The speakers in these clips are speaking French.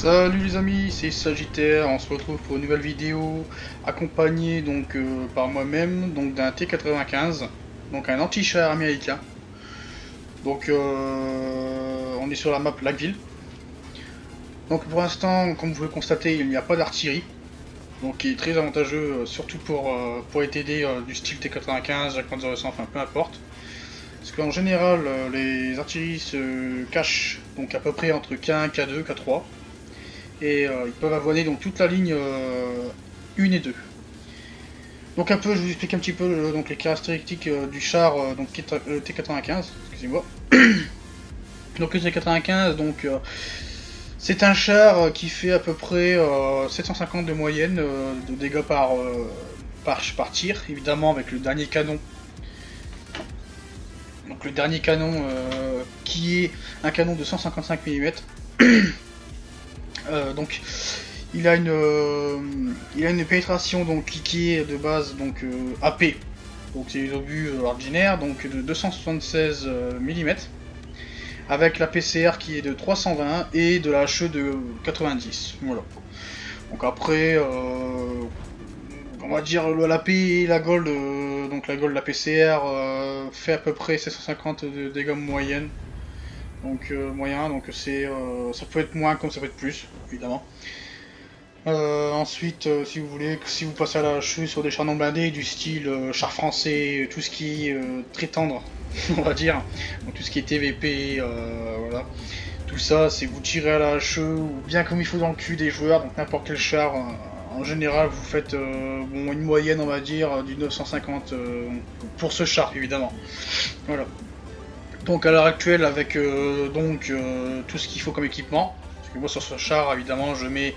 Salut les amis, c'est Sagittaire, on se retrouve pour une nouvelle vidéo accompagnée donc par moi-même, donc d'un T95, donc un anti-char américain. Donc on est sur la map Lackville. Donc pour l'instant, comme vous pouvez constater, il n'y a pas d'artillerie, donc qui est très avantageux, surtout pour les TD du style T95, Jacques 0200, enfin peu importe. Parce qu'en général, les artilleries se cachent donc à peu près entre K1, K2, K3. Et ils peuvent avoiner donc toute la ligne 1 et 2. Donc je vous explique un petit peu donc les caractéristiques du char donc T95, excusez-moi. Donc le T95 donc c'est un char qui fait à peu près 750 de moyenne de dégâts par tir, évidemment avec le dernier canon. Donc le dernier canon qui est un canon de 155 mm. Donc il a une pénétration donc qui est de base donc AP, donc c'est les obus ordinaires, donc de 276 mm, avec la PCR qui est de 320 et de la HE de 90. Voilà. Donc après on va dire l'AP et la gold, donc la gold, la PCR fait à peu près 750 de dégâts moyenne. Donc moyen, donc c'est ça peut être moins comme ça peut être plus, évidemment. Ensuite, si vous voulez, si vous passez à la HE sur des chars non blindés du style char français, tout ce qui est très tendre, on va dire, donc tout ce qui est TVP, voilà, tout ça, c'est vous tirez à la HE ou bien comme il faut dans le cul des joueurs, donc n'importe quel char. En général, vous faites bon, une moyenne, on va dire, du 950 pour ce char, évidemment. Voilà. Donc à l'heure actuelle, avec tout ce qu'il faut comme équipement, parce que moi sur ce char, évidemment, je mets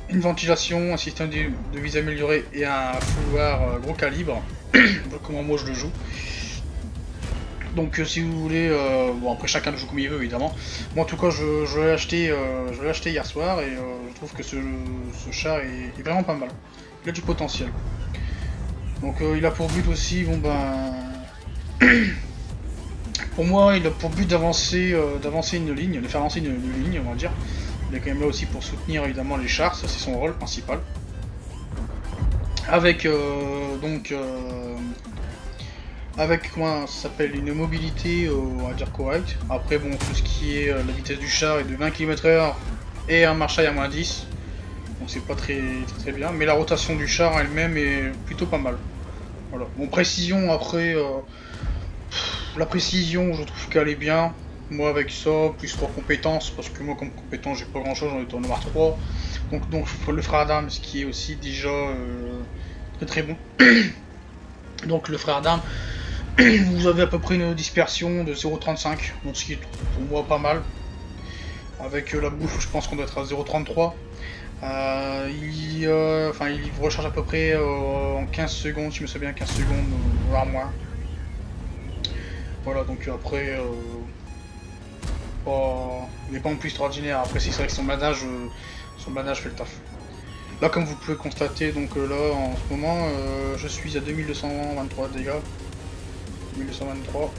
une ventilation, un système de vis amélioré et un fouloir gros calibre. Comment moi je le joue. Donc si vous voulez, bon après chacun le joue comme il veut évidemment. Moi en tout cas je l'ai acheté hier soir et je trouve que ce char est vraiment pas mal. Il a du potentiel. Donc il a pour but aussi, bon ben... pour moi il a pour but d'avancer une ligne, de faire avancer une ligne on va dire. Il est quand même là aussi pour soutenir évidemment les chars, ça c'est son rôle principal. Avec avec comment ça s'appelle, une mobilité on va dire correcte. Après bon tout ce qui est la vitesse du char est de 20 km/h et un marche à moins 10. Donc c'est pas très bien. Mais la rotation du char elle-même est plutôt pas mal. Voilà. Bon précision après la précision je trouve qu'elle est bien. Moi avec ça, plus 3 compétences, parce que moi comme compétence j'ai pas grand chose, j'en ai en avoir 3. Donc le frère d'armes, ce qui est aussi déjà très bon. Donc le frère d'armes, vous avez à peu près une dispersion de 0,35, donc ce qui est pour moi pas mal. Avec la bouffe, je pense qu'on doit être à 0,33. Il recharge à peu près en 15 secondes, si je me souviens bien, 15 secondes, voire moins. Voilà, donc après, il n'est pas en plus extraordinaire. Après, c'est vrai que son blindage fait le taf. Là, comme vous pouvez constater, donc là, en ce moment, je suis à 2223 dégâts. 2223.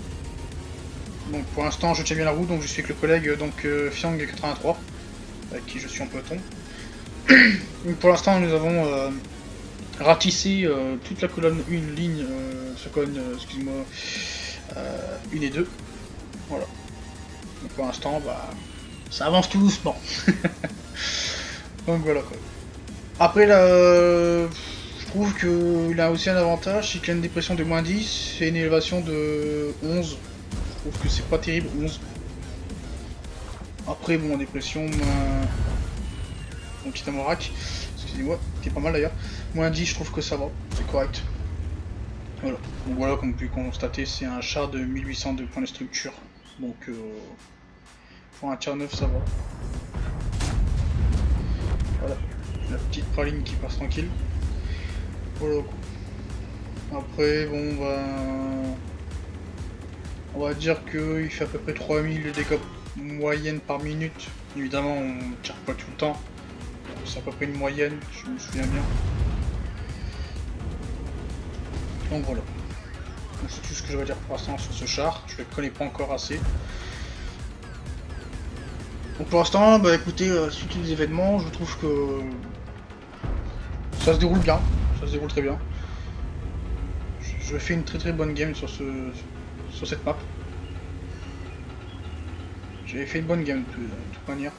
Donc pour l'instant, je tiens bien la route, donc je suis avec le collègue donc Fiang83, avec qui je suis en peloton. Donc, pour l'instant, nous avons ratissé toute la colonne 1 ligne, excuse-moi, 1 et 2. Voilà. Donc pour l'instant, bah, ça avance tout doucement. Donc voilà quoi. Après, là, je trouve qu'il a aussi un avantage, c'est qu'il a une dépression de moins 10 et une élévation de 11. Je trouve que c'est pas terrible, 11. Après, bon, dépression, mon petit amorac, excusez-moi, qui est pas mal d'ailleurs. Moins 10, je trouve que ça va, c'est correct. Voilà. Donc voilà, comme vous pouvez constater, c'est un char de 1800 de points de structure. Donc, pour un tiers neuf, ça va. Voilà. La petite praline qui passe tranquille. Voilà. Après, bon, ben... on va dire qu'il fait à peu près 3000 de dégâts moyenne par minute. Évidemment, on ne tire pas tout le temps. C'est à peu près une moyenne, je me souviens bien. Donc voilà. C'est tout ce que je vais dire pour l'instant sur ce char. Je ne le connais pas encore assez. Donc pour l'instant, bah écoutez, suite des événements, je trouve que ça se déroule bien, ça se déroule très bien. Je fais une très bonne game sur cette map. J'avais fait une bonne game de toute manière.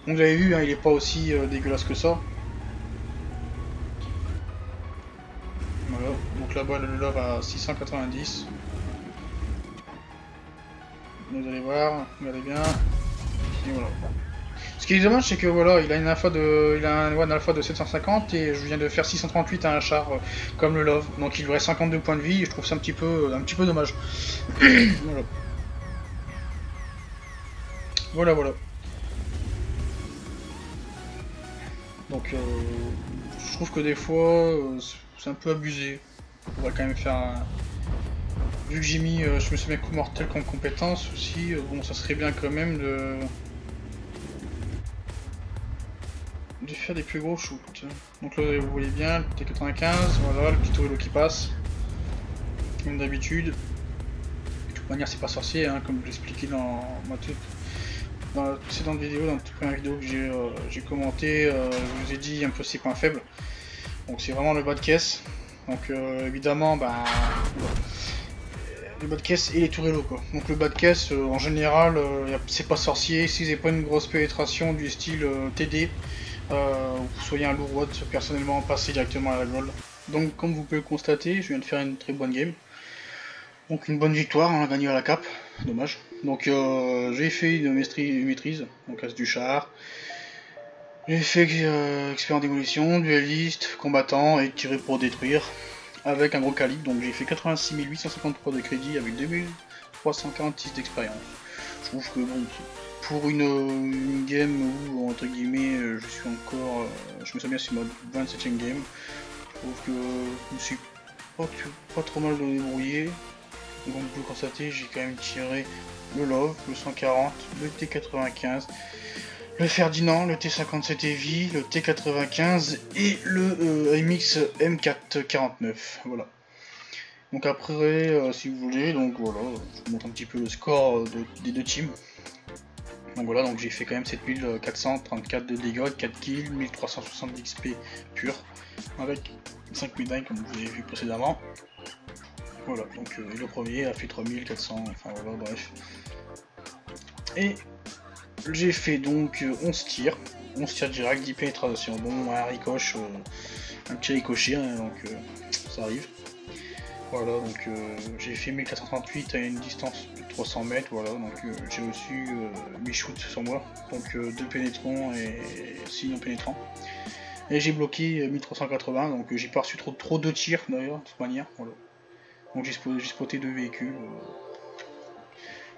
Donc vous avez vu, hein, il est pas aussi dégueulasse que ça. Voilà, donc là-bas le love à 690. Vous allez voir, regardez bien. Et voilà. Ce qui est dommage, c'est que voilà, il a une alpha de, il a un one alpha de 750 et je viens de faire 638 à un char comme le love, donc il lui reste 52 points de vie. Et je trouve ça un petit peu dommage. Voilà. Voilà. Donc je trouve que des fois c'est un peu abusé. On va quand même faire un... Vu que j'ai mis, je me suis mis coup mortel comme compétence aussi, bon ça serait bien quand même de faire des plus gros shoots. Donc là vous voyez bien, le T95, voilà, le petit tourelo qui passe, comme d'habitude. De toute manière c'est pas sorcier, hein, comme je l'expliquais dans la précédente vidéo, dans la toute première vidéo que j'ai commenté, je vous ai dit un peu ses points faibles. Donc c'est vraiment le bas de caisse. Donc évidemment, bah, le bas de caisse et les tourellos quoi. Donc le bas de caisse, en général, c'est pas sorcier. Si vous n'avez pas une grosse pénétration du style TD, vous soyez un lourd watt, personnellement, passez directement à la gold. Donc comme vous pouvez le constater, je viens de faire une très bonne game. Donc une bonne victoire, on a gagné à la cape, dommage. Donc j'ai fait une maîtrise, donc as du char. J'ai fait expert en démolition, dueliste, combattant et tiré pour détruire avec un gros calibre. Donc j'ai fait 86 853 de crédit avec 2346 d'expérience. Je trouve que bon, pour une game où entre guillemets je suis encore, je me sens bien sur mode 27ème game, je trouve que je me suis pas trop mal débrouillé. Donc vous pouvez constater, j'ai quand même tiré le Love, le 140, le T95, le Ferdinand, le T57 Heavy, le T95 et le MX M449. Voilà. Donc après, si vous voulez, donc voilà, je vous montre un petit peu le score des deux teams. Donc voilà, donc j'ai fait quand même 7434 de dégâts, 4 kills, 1370 XP pur, avec 5 médailles comme vous avez vu précédemment. Voilà, donc le premier a fait 3400, enfin voilà, bref. Et j'ai fait donc 11 tirs direct, 10 pénétrations, bon, un ricoche, un petit ricochet, hein, donc ça arrive. Voilà, donc j'ai fait 1438 à une distance de 300 mètres, voilà, donc j'ai reçu 8 shoots sur moi, donc 2 pénétrants et 6 non pénétrants. Et j'ai bloqué 1380, donc j'ai pas reçu trop de tirs d'ailleurs, de toute manière, voilà. Donc j'ai spoté 2 véhicules.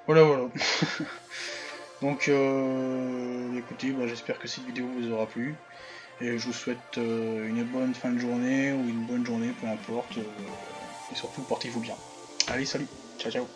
Voilà. Donc écoutez, bah, j'espère que cette vidéo vous aura plu. Et je vous souhaite une bonne fin de journée ou une bonne journée, peu importe. Et surtout, portez-vous bien. Allez, salut, ciao.